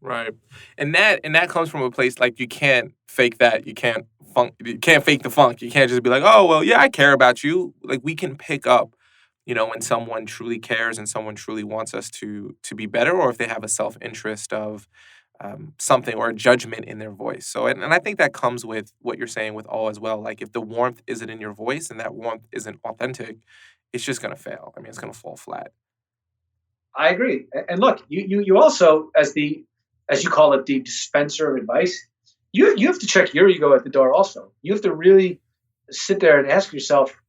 Right. And that comes from a place like you can't fake that. You can't fake the funk. You can't just be like, "Oh, well, yeah, I care about you." Like we can pick up, when someone truly cares and someone truly wants us to be better, or if they have a self-interest of something or a judgment in their voice. So, and I think that comes with what you're saying with all as well. Like if the warmth isn't in your voice and that warmth isn't authentic, it's just going to fail. I mean, it's going to fall flat. I agree. And look, you also, as you call it, the dispenser of advice, you have to check your ego at the door also. You have to really sit there and ask yourself,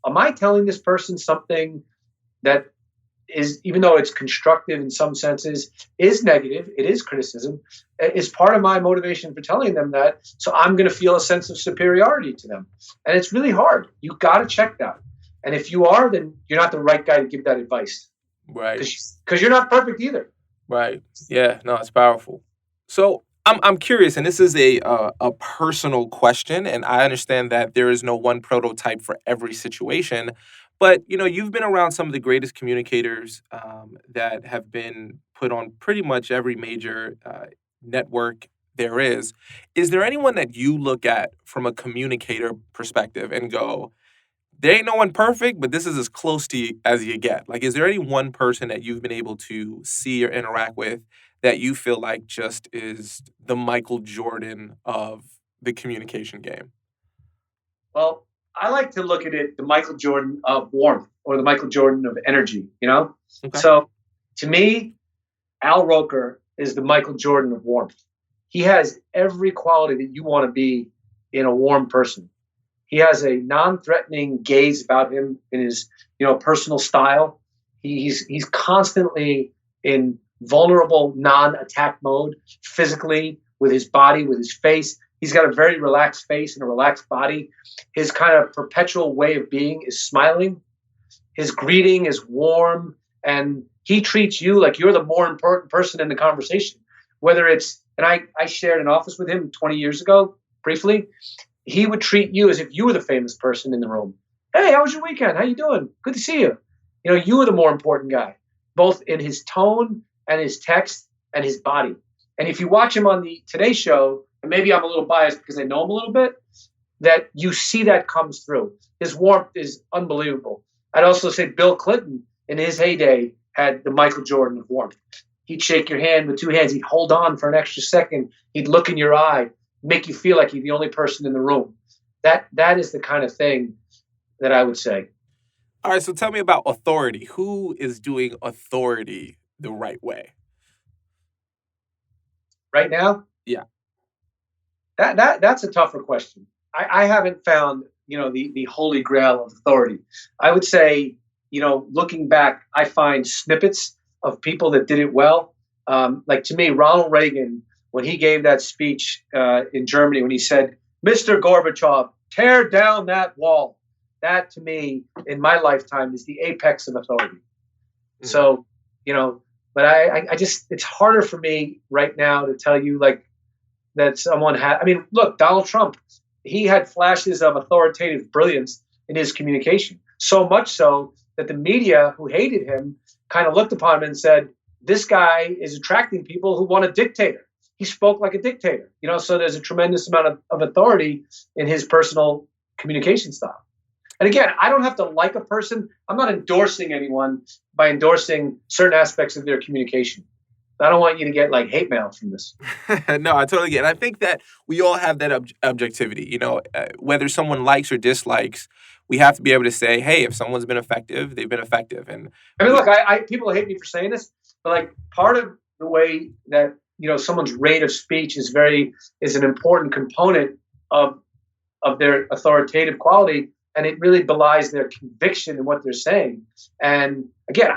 am I telling this person something that is, even though it's constructive in some senses, is negative, it is criticism, is part of my motivation for telling them that, so I'm going to feel a sense of superiority to them. And it's really hard. You got to check that. And if you are, then you're not the right guy to give that advice. Right. Because you're not perfect either. Right. Yeah. No, it's powerful. So I'm curious, and this is a personal question, and I understand that there is no one prototype for every situation. But you've been around some of the greatest communicators that have been put on pretty much every major network there is. Is there anyone that you look at from a communicator perspective and go, there ain't no one perfect, but this is as close to you as you get? Like, is there any one person that you've been able to see or interact with that you feel like just is the Michael Jordan of the communication game? Well, I like to look at it the Michael Jordan of warmth, or the Michael Jordan of energy, Okay. So to me, Al Roker is the Michael Jordan of warmth. He has every quality that you want to be in a warm person. He has a non-threatening gaze about him in his, personal style. He's constantly in vulnerable, non-attack mode, physically, with his body, with his face. He's got a very relaxed face and a relaxed body. His kind of perpetual way of being is smiling. His greeting is warm, and he treats you like you're the more important person in the conversation. Whether it's, and I shared an office with him 20 years ago, briefly. He would treat you as if you were the famous person in the room. Hey, how was your weekend? How you doing? Good to see you. You were the more important guy, both in his tone and his text and his body. And if you watch him on the Today Show, and maybe I'm a little biased because I know him a little bit, that you see that comes through. His warmth is unbelievable. I'd also say Bill Clinton, in his heyday, had the Michael Jordan of warmth. He'd shake your hand with two hands. He'd hold on for an extra second. He'd look in your eye, make you feel like you're the only person in the room. That is the kind of thing that I would say. All right, so tell me about authority. Who is doing authority the right way? Right now? Yeah. That's a tougher question. I haven't found, the holy grail of authority. I would say, looking back, I find snippets of people that did it well. Like to me, Ronald Reagan when he gave that speech in Germany, when he said, "Mr. Gorbachev, tear down that wall." That, to me, in my lifetime, is the apex of authority. Mm-hmm. So, but I just, it's harder for me right now to tell you that someone had. I mean, look, Donald Trump, he had flashes of authoritative brilliance in his communication. So much so that the media who hated him kind of looked upon him and said, this guy is attracting people who want a dictator. He spoke like a dictator, so there's a tremendous amount of authority in his personal communication style. And again, I don't have to like a person. I'm not endorsing anyone by endorsing certain aspects of their communication. I don't want you to get hate mail from this. No, I totally get it. I think that we all have that objectivity, whether someone likes or dislikes, we have to be able to say, hey, if someone's been effective, they've been effective. And I mean, look, I people hate me for saying this, but part of the way that, someone's rate of speech is an important component of their authoritative quality. And it really belies their conviction in what they're saying. And again,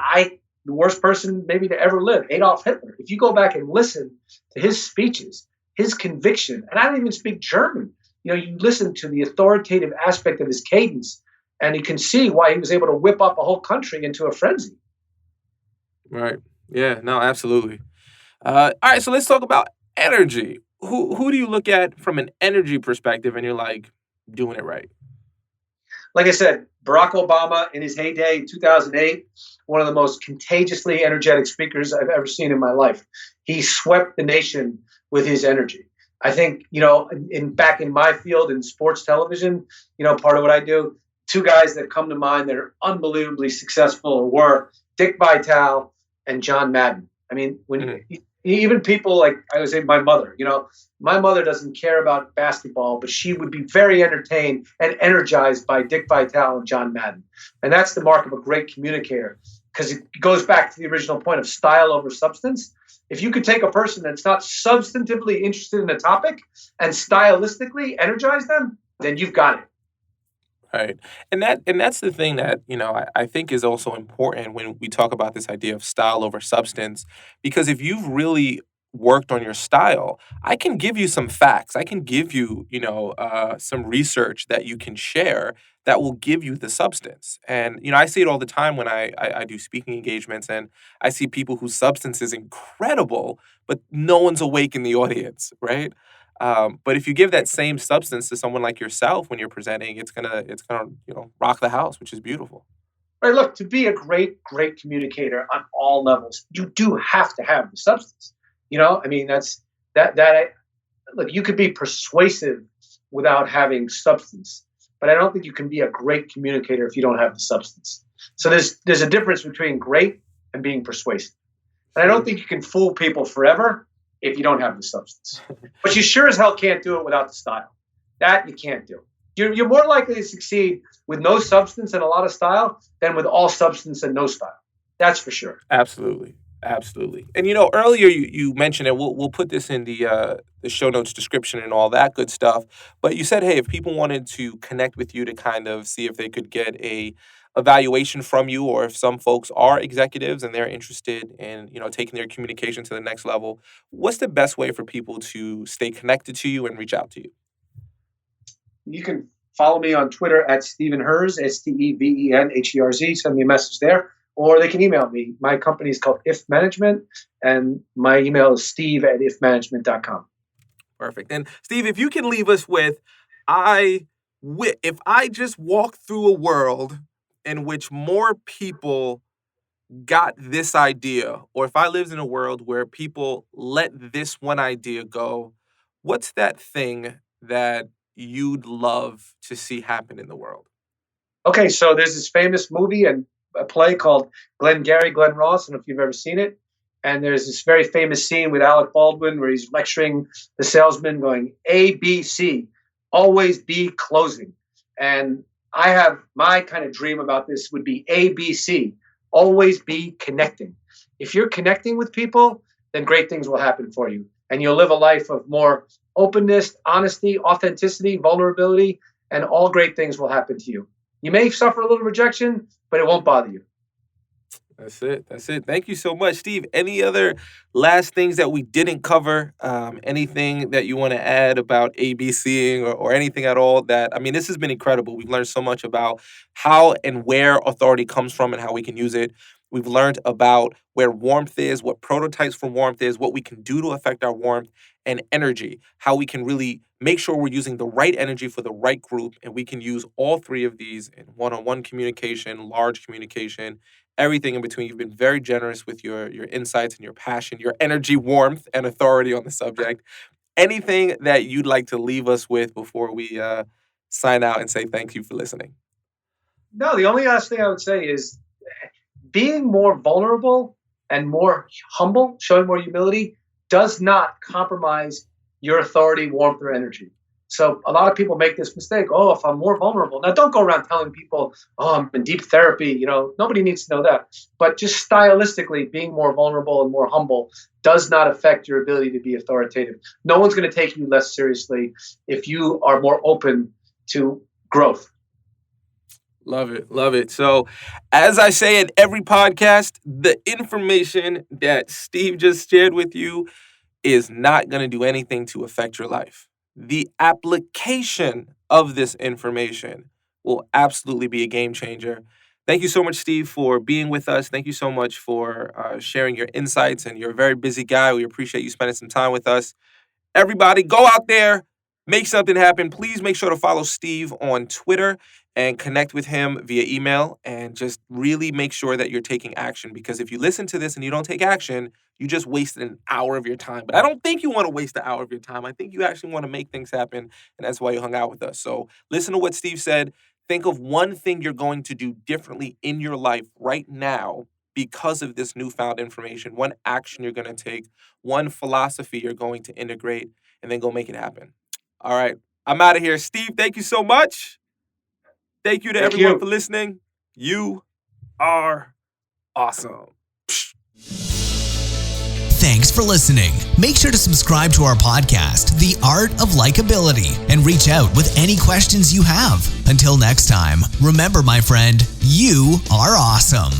the worst person maybe to ever live, Adolf Hitler. If you go back and listen to his speeches, his conviction, and I don't even speak German, you listen to the authoritative aspect of his cadence, and you can see why he was able to whip up a whole country into a frenzy. Right. Yeah, no, absolutely. All right, so let's talk about energy. Who do you look at from an energy perspective and you're like, doing it right? Like I said, Barack Obama in his heyday in 2008, one of the most contagiously energetic speakers I've ever seen in my life. He swept the nation with his energy. I think, back in my field in sports television, part of what I do, two guys that come to mind that are unbelievably successful or were Dick Vitale and John Madden. I mean, when even people like, I would say my mother, my mother doesn't care about basketball, but she would be very entertained and energized by Dick Vitale and John Madden. And that's the mark of a great communicator, because it goes back to the original point of style over substance. If you could take a person that's not substantively interested in a topic and stylistically energize them, then you've got it. Right. And that's the thing that, I think is also important when we talk about this idea of style over substance, because if you've really worked on your style, I can give you some facts. I can give you, some research that you can share that will give you the substance. And, I see it all the time when I do speaking engagements, and I see people whose substance is incredible, but no one's awake in the audience, right? But if you give that same substance to someone like yourself when you're presenting, it's gonna rock the house, which is beautiful. Right. Look, to be a great communicator on all levels, you do have to have the substance. I mean, that's that. Look, you could be persuasive without having substance, but I don't think you can be a great communicator if you don't have the substance. So there's a difference between great and being persuasive, and I don't think you can fool people forever if you don't have the substance. But you sure as hell can't do it without the style. That you can't do. You're more likely to succeed with no substance and a lot of style than with all substance and no style. That's for sure. Absolutely. Absolutely. And earlier you mentioned, and we'll put this in the show notes description and all that good stuff, but you said, hey, if people wanted to connect with you to kind of see if they could get a evaluation from you, or if some folks are executives and they're interested in, taking their communication to the next level, what's the best way for people to stay connected to you and reach out to you? You can follow me on Twitter at Stephen Herz, STEVENHERZ. Send me a message there. Or they can email me. My company is called If Management, and my email is steve@ifmanagement.com. Perfect. And Steve, if you can leave us with, if I just walk through a world in which more people got this idea, or if I lived in a world where people let this one idea go, what's that thing that you'd love to see happen in the world? Okay, so there's this famous movie and a play called Glengarry Glen Ross. I don't know if you've ever seen it. And there's this very famous scene with Alec Baldwin where he's lecturing the salesman going, ABC, always be closing. And I have my kind of dream about this would be ABC, always be connecting. If you're connecting with people, then great things will happen for you. And you'll live a life of more openness, honesty, authenticity, vulnerability, and all great things will happen to you. You may suffer a little rejection, but it won't bother you. That's it. That's it. Thank you so much, Steve. Any other last things that we didn't cover? Anything that you want to add about ABCing or anything at all? This has been incredible. We've learned so much about how and where authority comes from and how we can use it. We've learned about where warmth is, what prototypes for warmth is, what we can do to affect our warmth, and energy, how we can really make sure we're using the right energy for the right group. And we can use all three of these in one-on-one communication, large communication, everything in between. You've been very generous with your insights and your passion, your energy, warmth, and authority on the subject. Anything that you'd like to leave us with before we sign out and say thank you for listening? No, the only last thing I would say is being more vulnerable and more humble, showing more humility, does not compromise your authority, warmth, or energy. So a lot of people make this mistake. Oh, if I'm more vulnerable. Now, don't go around telling people, oh, I'm in deep therapy. Nobody needs to know that. But just stylistically, being more vulnerable and more humble does not affect your ability to be authoritative. No one's going to take you less seriously if you are more open to growth. Love it. Love it. So, as I say in every podcast, the information that Steve just shared with you is not going to do anything to affect your life. The application of this information will absolutely be a game changer. Thank you so much, Steve, for being with us. Thank you so much for sharing your insights, and you're a very busy guy. We appreciate you spending some time with us. Everybody, go out there, make something happen. Please make sure to follow Steve on Twitter and connect with him via email, and just really make sure that you're taking action, because if you listen to this and you don't take action, you just wasted an hour of your time. But I don't think you want to waste an hour of your time. I think you actually want to make things happen, and that's why you hung out with us. So listen to what Steve said. Think of one thing you're going to do differently in your life right now because of this newfound information, one action you're going to take, one philosophy you're going to integrate, and then go make it happen. All right, I'm out of here. Steve, thank you so much. Thank you to everyone for listening. You are awesome. Thanks for listening. Make sure to subscribe to our podcast, The Art of Likeability, and reach out with any questions you have. Until next time, remember, my friend, you are awesome.